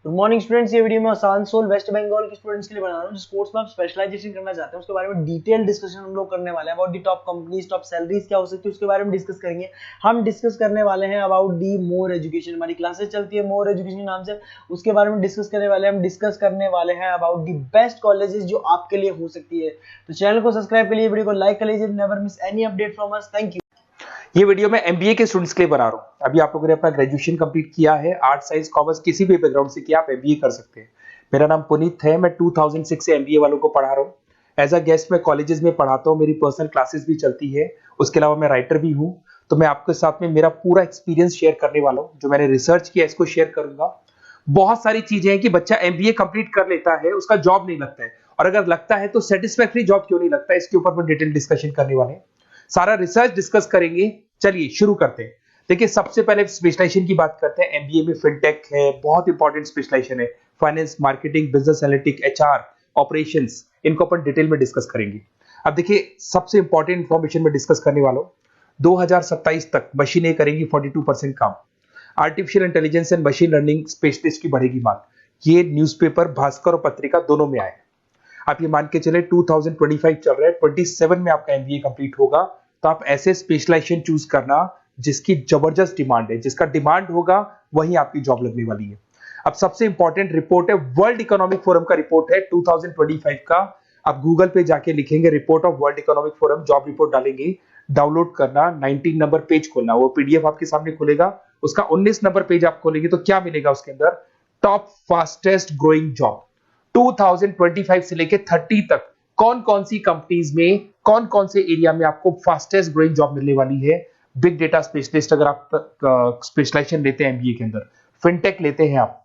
Good morning students. ये video मैं Asansol waste Bengal के स्टूडेंट्स के लिए बना रहा हूँ जो स्पोर्ट्स में आप स्पेशलाइजेशन करना चाहते हैं उसके बारे में डिटेल डिस्कशन हम लोग करने वाले हैं। About the top companies, top salaries क्या हो सकती है उसके बारे में डिस्कस करेंगे। हम डिस्कस करने वाले हैं अबाउट दी मोर एजुकेशन। हमारी क्लासेस चलती है मोर एजुकेशन नाम से, उसके बारे में डिस्कस करने वाले हैं। हम डिस्कस करने वाले हैं अबाउट दी बेस्ट कॉलेजेस जो आपके लिए हो सकती है। तो चैनल को सब्सक्राइब कर लीजिए, वीडियो को लाइक कर लीजिए, never miss any update from us. Thank you. ये वीडियो मैं एमबीए के स्टूडेंट्स के लिए बना रहा हूँ। अभी आप लोगों ने अपना ग्रेजुएशन कंप्लीट किया है, आर्ट साइंस कॉमर्स किसी भी बैकग्राउंड से किया, आप एमबीए कर सकते हैं। मेरा नाम पुनीत है, मैं 2006 से एमबीए वालों को पढ़ा रहा हूँ। एज अ गेस्ट मैं कॉलेजेस में पढ़ाता हूँ, मेरी पर्सनल क्लासेस भी चलती है। उसके अलावा मैं राइटर भी हूँ। तो मैं आपके साथ में मेरा पूरा एक्सपीरियंस शेयर करने वाला हूँ, जो मैंने रिसर्च किया इसको शेयर करूंगा। बहुत सारी चीजें हैं कि बच्चा एमबीए कंप्लीट कर लेता है, उसका जॉब नहीं लगता है, और अगर लगता है तो सेटिस्फैक्टरी जॉब क्यों नहीं लगता है, इसके ऊपर मैं डिटेल डिस्कशन करने वाले हैं। सारा रिसर्च डिस्कस करेंगे। चलिए शुरू करते हैं। देखिए, सबसे पहले स्पेशलाइजेशन की बात करते हैं। एमबीए में फिनटेक है, बहुत इंपॉर्टेंट स्पेशलाइजेशन है। Finance, marketing, business analytic, HR, operations, इनको अपन डिटेल में डिस्कस करेंगे। अब देखिए, सबसे इंपॉर्टेंट इंफॉर्मेशन में डिस्कस करने वाला हूं। 2027 तक मशीनें करेंगी 42% काम। Artificial intelligence and machine learning specialist की बढ़ेगी मांग। ये न्यूज़पेपर भास्कर और पत्रिका दोनों में आए। आप ये मान के चले 2025 चल रहा है, 27 में आपका एमबीए कंप्लीट होगा। तो आप ऐसे स्पेशलाइजेशन चूज करना जिसकी जबरदस्त डिमांड है, जिसका डिमांड होगा वही आपकी जॉब लगने वाली है। अब सबसे इंपॉर्टेंट रिपोर्ट है, वर्ल्ड इकोनॉमिक फोरम का रिपोर्ट है 2025 का। आप गूगल पे जाके लिखेंगे report of world economic forum, job report डालेंगे, डाउनलोड करना, 19 नंबर पेज खोलना, वो पीडीएफ आपके सामने खुलेगा। उसका 19 नंबर पेज आप खोलेंगे तो क्या मिलेगा उसके अंदर? टॉप फास्टेस्ट ग्रोइंग जॉब 2025 से लेके 30 तक कौन कौन सी कंपनीज में, कौन कौन से एरिया में आपको फास्टेस्ट ग्रोइंग जॉब मिलने वाली है। बिग डेटा स्पेशलिस्ट अगर आप स्पेशलाइजेशन लेते हैं एमबीए के अंदर, फिनटेक लेते हैं आप,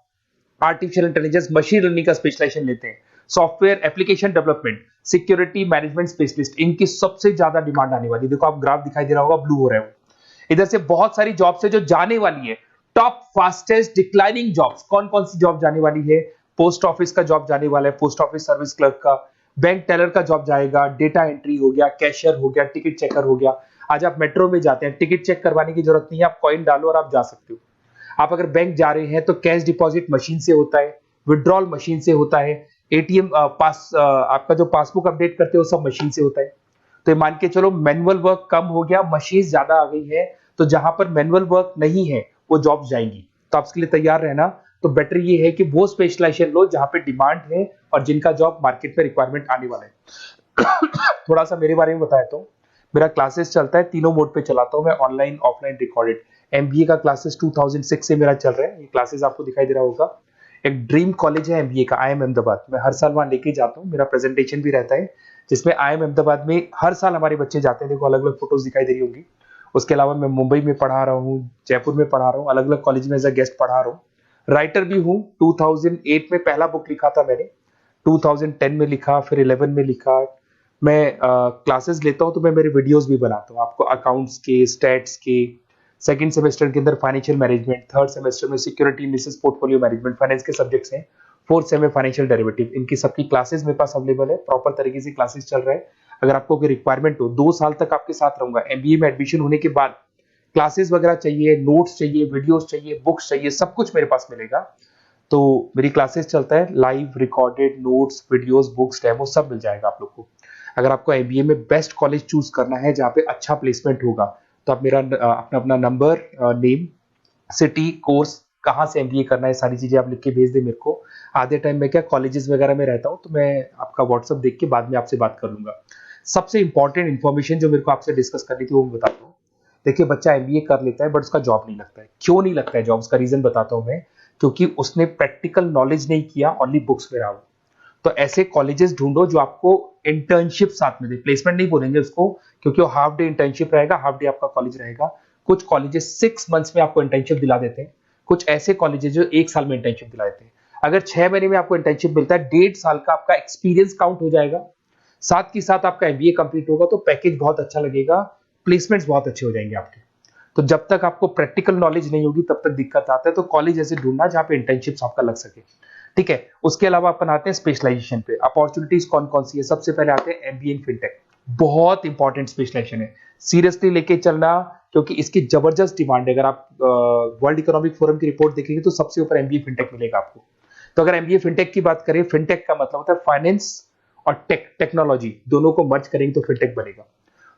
आर्टिफिशियल इंटेलिजेंस मशीन लर्निंग का स्पेशलाइजेशन लेते हैं, software application development, security management specialist, इनकी सबसे ज्यादा डिमांड आने वाली है। देखो, आप ग्राफ दिखाई दे रहा होगा, ब्लू हो रहा है। इधर से बहुत सारी जॉब्स है जो जाने वाली है। टॉप फास्टेस्ट डिक्लाइनिंग जॉब्स, कौन कौन सी जॉब जाने वाली है? पोस्ट ऑफिस का जॉब जाने वाला है, पोस्ट ऑफिस सर्विस क्लर्क का, बैंक टेलर का जॉब जाएगा, डेटा एंट्री हो गया, कैशियर हो गया, टिकट चेकर हो गया। आज आप मेट्रो में जाते हैं, टिकट चेक करवाने की जरूरत नहीं है, आप कॉइन डालो और आप जा सकते हो। आप अगर बैंक जा रहे हैं तो कैश डिपॉजिट मशीन से होता है, विड्रॉल मशीन से होता है, एटीएम आपका जो पासबुक अपडेट करते हो सब मशीन से होता है। तो ये मान के चलो मैनुअल वर्क कम हो गया, मशीन ज्यादा आ गई है। तो जहां पर मैनुअल वर्क नहीं है वो जॉब जाएंगी। तो आप इसके लिए तैयार रहना। तो बेटर ये है कि वो स्पेशलाइजेशन लो जहां पे डिमांड है और जिनका जॉब मार्केट में रिक्वायरमेंट आने वाला है। थोड़ा सा मेरे बारे में बताया तो, मेरा क्लासेस चलता है, तीनों मोड पे चलाता हूं मैं, ऑनलाइन, ऑफलाइन, रिकॉर्डेड। एमबीए का क्लासेस 2006 से मेरा चल रहा है। ये क्लासेस आपको दिखाई दे रहा होगा। एक ड्रीम कॉलेज है एमबीए का, आईएम अहमदाबाद। मैं हर साल वहां लेके जाता हूँ, मेरा प्रेजेंटेशन भी रहता है जिसमें आईएम अहमदाबाद में हर साल हमारे बच्चे जाते हैं। देखो, अलग अलग फोटोज दिखाई दे रही होंगी। उसके अलावा मैं मुंबई में पढ़ा रहा हूँ, जयपुर में पढ़ा रहा हूँ, अलग अलग कॉलेज में एज अ गेस्ट पढ़ा रहा हूँ। राइटर भी हूँ। 2008 में पहला बुक लिखा था मैंने, 2010 में लिखा, फिर 11 में लिखा। मैं क्लासेस लेता हूँ तो मैं मेरे वीडियोस भी बनाता हूँ आपको, अकाउंट्स के, स्टैट्स के। सेकंड सेमेस्टर के अंदर फाइनेंशियल मैनेजमेंट, थर्ड सेमेस्टर में security analysis, portfolio management, finance के सब्जेक्ट्स हैं। फोर्थ सेम में फाइनेंशियल डेरिवेटिव, इनकी सबकी क्लासेस मेरे पास अवेलेबल है, प्रॉपर तरीके से क्लासेस चल रहा है। अगर आपको कोई रिक्वायरमेंट हो, 2 साल तक आपके साथ रहूंगा। एमबीए में एडमिशन होने के बाद क्लासेस वगैरह चाहिए, नोट्स चाहिए, वीडियोस चाहिए, बुक्स चाहिए, सब कुछ मेरे पास मिलेगा। तो मेरी क्लासेस चलता है, live, recorded, notes, videos, books, demo सब मिल जाएगा आप लोग को। अगर आपको एमबीए में बेस्ट कॉलेज चूज करना है जहाँ पे अच्छा प्लेसमेंट होगा, तो आप मेरा अपना अपना नंबर, नेम, सिटी, कोर्स, कहाँ से एमबीए करना है, सारी चीजें आप लिख के भेज दे मेरे को। आधे टाइम में क्या कॉलेजेस वगैरह में रहता हूँ, तो मैं आपका व्हाट्सअप देख के बाद में आपसे बात कर लूंगा। सबसे इंपॉर्टेंट इन्फॉर्मेशन जो मेरे को आपसे डिस्कस करनी थी वो मैं बताता हूँ। देखिए, बच्चा एमबीए कर लेता है बट उसका जॉब नहीं लगता है। क्यों नहीं लगता है जॉब? उसका रीजन बताता हूँ मैं। क्योंकि उसने प्रैक्टिकल नॉलेज नहीं किया, ओनली बुक्स में रहा हो। तो ऐसे कॉलेजेस ढूंढो जो आपको इंटर्नशिप साथ में दे। प्लेसमेंट नहीं बोलेंगे उसको, क्योंकि वो हाफ डे इंटर्नशिप रहेगा, हाफ डे आपका कॉलेज रहेगा। कुछ कॉलेजेस 6 मंथ्स में आपको इंटर्नशिप दिला देते हैं, कुछ ऐसे कॉलेजेस जो 1 साल में इंटर्नशिप दिला देते हैं। अगर 6 महीने में आपको इंटर्नशिप मिलता है, 1.5 साल का आपका एक्सपीरियंस काउंट हो जाएगा। साथ के साथ आपका एमबीए कंप्लीट होगा तो पैकेज बहुत अच्छा लगेगा, प्लेसमेंट्स बहुत अच्छे हो जाएंगे आपके। तो जब तक आपको प्रैक्टिकल नॉलेज नहीं होगी तब तक दिक्कत आता है। तो कॉलेज ऐसे ढूंढना जहां पे इंटर्नशिप्स आपका लग सके। ठीक है, उसके अलावा अपन आते हैं स्पेशलाइजेशन पे। अपॉर्चुनिटीज कौन कौन सी है? सबसे पहले आते हैं एमबीए इन फिनटेक। बहुत इंपॉर्टेंट स्पेशलाइजेशन है, सीरियसली लेके चलना, क्योंकि इसकी जबरदस्त डिमांड है। अगर आप वर्ल्ड इकोनॉमिक फोरम की रिपोर्ट देखेंगे तो सबसे ऊपर एमबीए फिनटेक मिलेगा आपको। तो अगर एमबीए फिनटेक की बात करें, फिनटेक का मतलब होता है फाइनेंस और टेक्नोलॉजी दोनों को मर्ज करेंगे तो फिनटेक बनेगा।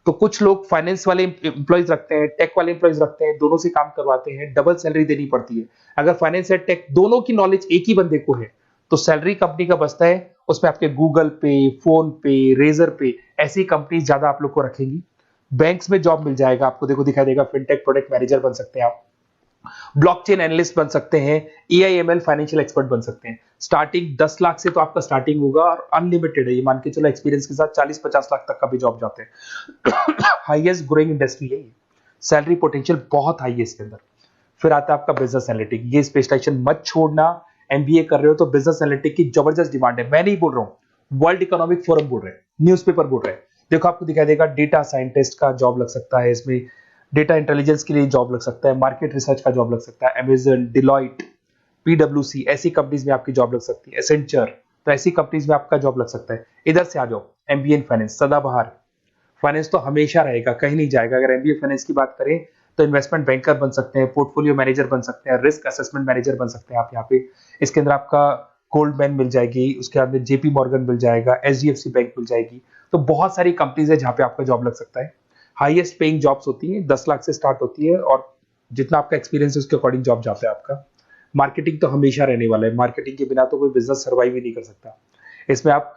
तो कुछ लोग फाइनेंस वाले एम्प्लॉइज रखते हैं, टेक वाले एम्प्लॉइज रखते हैं, दोनों से काम करवाते हैं, डबल सैलरी देनी पड़ती है। अगर फाइनेंस या टेक दोनों की नॉलेज एक ही बंदे को है तो सैलरी कंपनी का बचता है, उसमें आपके गूगल पे, फोन पे, रेजर पे ऐसी कंपनी ज्यादा आप लोग को रखेंगी। बैंक्स में जॉब मिल जाएगा आपको, देखो दिखाई देगा, फिनटेक प्रोडक्ट मैनेजर बन सकते हैं आप, ब्लॉकचेन एनालिस्ट बन सकते हैं, एआईएमएल फाइनेंशियल एक्सपर्ट बन सकते हैं। स्टार्टिंग 10 लाख से तो आपका स्टार्टिंग होगा और अनलिमिटेड है, ये मान के चलो एक्सपीरियंस के साथ 40-50 लाख तक का भी जॉब जाते हैं। हाईएस्ट ग्रोइंग इंडस्ट्री है ये, सैलरी पोटेंशियल बहुत हाई है इसके अंदर। फिर आता है आपका बिजनेस एनालिटिक, ये स्पेशलाइजेशन मत छोड़ना। एमबीए कर रहे हो तो बिजनेस एनालिटिक की जबरदस्त डिमांड है। मैं नहीं बोल रहा हूं, वर्ल्ड इकोनॉमिक फोरम बोल रहे हैं, न्यूज़पेपर बोल रहे हैं। देखो आपको दिखाई देगा, डेटा साइंटिस्ट का जॉब लग सकता है इसमें, डेटा इंटेलिजेंस के लिए जॉब लग सकता है, मार्केट रिसर्च का जॉब लग सकता है, अमेजन, डिलॉइट, पीडब्ल्यूसी ऐसी कंपनीज में आपकी जॉब लग सकती है, एसेंचर, तो ऐसी कंपनीज में आपका जॉब लग सकता है। इधर से आ जाओ, एमबीए इन फाइनेंस सदाबहार, फाइनेंस तो हमेशा रहेगा, कहीं नहीं जाएगा। अगर एमबीए फाइनेंस की बात करें तो इन्वेस्टमेंट बैंकर बन सकते हैं, पोर्टफोलियो मैनेजर बन सकते हैं, रिस्क असेसमेंट मैनेजर बन सकते हैं आप यहाँ पे। इसके अंदर आपका गोल्डमैन मिल जाएगी, उसके बाद में जेपी मॉर्गन मिल जाएगा, एचडीएफसी बैंक मिल जाएगी। तो बहुत सारी कंपनीज है जहाँ पे आपका जॉब लग सकता है। हाईएस्ट पेइंग जॉब्स होती हैं, 10 लाख से स्टार्ट होती है और जितना आपका एक्सपीरियंस है उसके अकॉर्डिंग जॉब जाता है आपका। मार्केटिंग तो हमेशा रहने वाला है, मार्केटिंग के बिना तो कोई बिजनेस सर्वाइव ही नहीं कर सकता। इसमें आप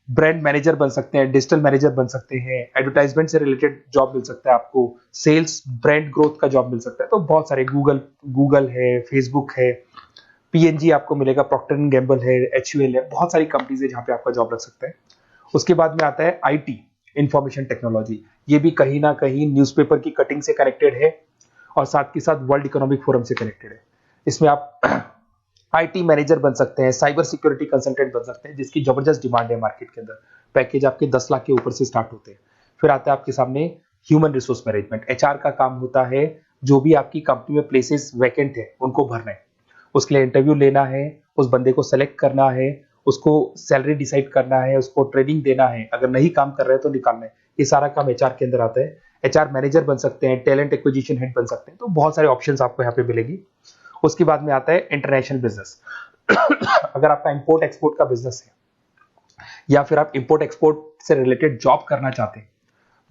ब्रांड मैनेजर बन सकते हैं, डिजिटल मैनेजर बन सकते हैं, एडवर्टाइजमेंट से रिलेटेड जॉब मिल सकता है आपको, सेल्स ब्रांड ग्रोथ का जॉब मिल सकता है। तो बहुत सारे गूगल है, फेसबुक है, पीएनजी आपको मिलेगा, प्रॉक्टर एंड गैम्बल है, एचयूएल है, बहुत सारी कंपनीज है जहाँ पे आपका जॉब लग सकता है। उसके बाद में आता है आईटी, इंफॉर्मेशन टेक्नोलॉजी। ये भी कहीं ना कहीं न्यूज़पेपर की कटिंग से कनेक्टेड है और साथ के साथ वर्ल्ड इकोनॉमिक फोरम से कनेक्टेड है। इसमें आप आईटी मैनेजर बन सकते हैं, साइबर सिक्योरिटी कंसल्टेंट बन सकते हैं, जिसकी जबरदस्त डिमांड है मार्केट के अंदर। पैकेज आपके 10 लाख के ऊपर से स्टार्ट होते हैं। फिर आता है आपके सामने ह्यूमन रिसोर्स मैनेजमेंट, एचआर का काम होता है, जो भी आपकी कंपनी में प्लेसेस वैकेंट है उनको भरना है, उसके लिए इंटरव्यू लेना है, उस बंदे को सेलेक्ट करना है, उसको सैलरी डिसाइड करना है, उसको ट्रेनिंग देना है, अगर नहीं काम कर रहे हैं तो निकालना है। ये सारा काम एचआर के अंदर आता है। एचआर मैनेजर बन सकते हैं, टैलेंट एक्विजिशन हेड बन सकते हैं। तो बहुत सारे ऑप्शंस आपको यहाँ पे मिलेगी। उसके बाद में आता है इंटरनेशनल बिजनेस। अगर आपका इंपोर्ट एक्सपोर्ट का बिजनेस है या फिर आप इंपोर्ट एक्सपोर्ट से रिलेटेड जॉब करना चाहते हैं,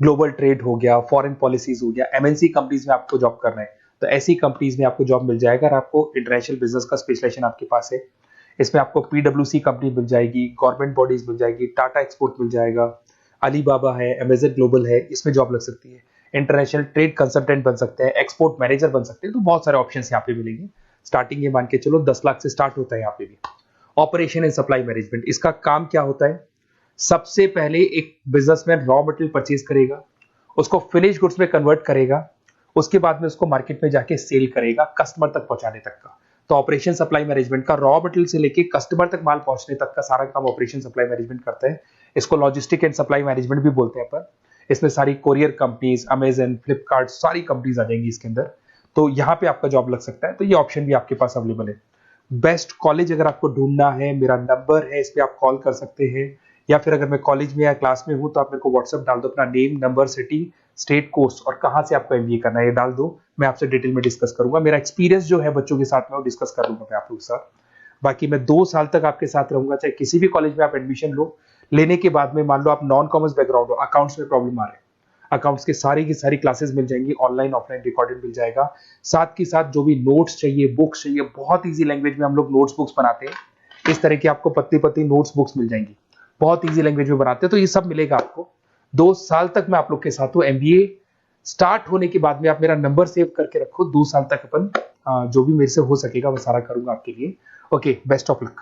ग्लोबल ट्रेड हो गया, फॉरेन पॉलिसीज हो गया, एमएनसी कंपनीज में आपको जॉब करना है, तो ऐसी कंपनीज में आपको जॉब मिल जाएगा। अगर आपको इंटरनेशनल बिजनेस का स्पेशलाइजेशन आपके पास है, इसमें आपको पीडब्ल्यूसी कंपनी मिल जाएगी, गवर्नमेंट बॉडीज मिल जाएगी, टाटा एक्सपोर्ट मिल जाएगा, अलीबाबा है, अमेजन ग्लोबल है, इसमें जॉब लग सकती है। इंटरनेशनल ट्रेड कंसल्टेंट बन सकते हैं, एक्सपोर्ट मैनेजर बन सकते हैं। तो बहुत सारे ऑप्शंस यहाँ पे मिलेंगे। स्टार्टिंग ये मान के चलो 10 लाख से स्टार्ट होता है यहाँ पे भी। ऑपरेशन एंड सप्लाई मैनेजमेंट, इसका काम क्या होता है? सबसे पहले एक बिजनेसमैन रॉ मटेरियल परचेज करेगा, उसको फिनिश गुड्स में कन्वर्ट करेगा, उसके बाद में उसको मार्केट में जाके सेल करेगा कस्टमर तक पहुंचाने तक का। तो ऑपरेशन सप्लाई मैनेजमेंट का रॉ मटेरियल से लेके कस्टमर तक माल पहुंचने तक का सारा काम ऑपरेशन सप्लाई मैनेजमेंट करता है। इसको लॉजिस्टिक एंड सप्लाई मैनेजमेंट भी बोलते हैं अपन। इसमें सारी कोरियर कंपनीज, अमेजन, फ्लिपकार्ट, सारी कंपनीज आ जाएंगी इसके अंदर। तो यहाँ पे आपका जॉब लग सकता है। तो ये ऑप्शन भी आपके पास अवेलेबल है। बेस्ट कॉलेज अगर आपको ढूंढना है, मेरा नंबर है, इस पे आप कॉल कर सकते हैं, या फिर अगर मैं कॉलेज में या क्लास में हूं तो आप मेरे को व्हाट्सएप डाल दो, अपना name, number, city, state, course और कहां से आपको एमबीए करना है ये डाल दो। मैं आपसे डिटेल में डिस्कस करूंगा। मेरा एक्सपीरियंस जो है बच्चों के साथ में वो डिस्कस कर लूंगा मैं आप लोगों के साथ। बाकी मैं 2 साल तक आपके साथ रहूंगा, चाहे किसी भी कॉलेज में आप एडमिशन लो। लेने के बाद में मान लो आप नॉन कॉमर्स बैकग्राउंड हो, अकाउंट्स में प्रॉब्लम आ रहा है, अकाउंट्स की सारी क्लासेस मिल जाएंगी, ऑनलाइन ऑफलाइन रिकॉर्डेड मिल जाएगा। साथ के साथ जो भी नोट्स चाहिए, बुक्स चाहिए, बहुत ईजी लैंग्वेज में हम लोग नोट्स बुक्स बनाते हैं। इस तरह की आपको पत्ती पत्ती नोट्स बुक्स मिल जाएंगी, बहुत ईजी लैंग्वेज में बनाते हैं। तो ये सब मिलेगा आपको। 2 साल तक मैं आप लोग के साथ हूँ। एमबीए स्टार्ट होने के बाद में आप मेरा नंबर सेव करके रखो। 2 साल तक अपन जो भी मेरे से हो सकेगा वो सारा करूंगा आपके लिए। Okay, best of luck.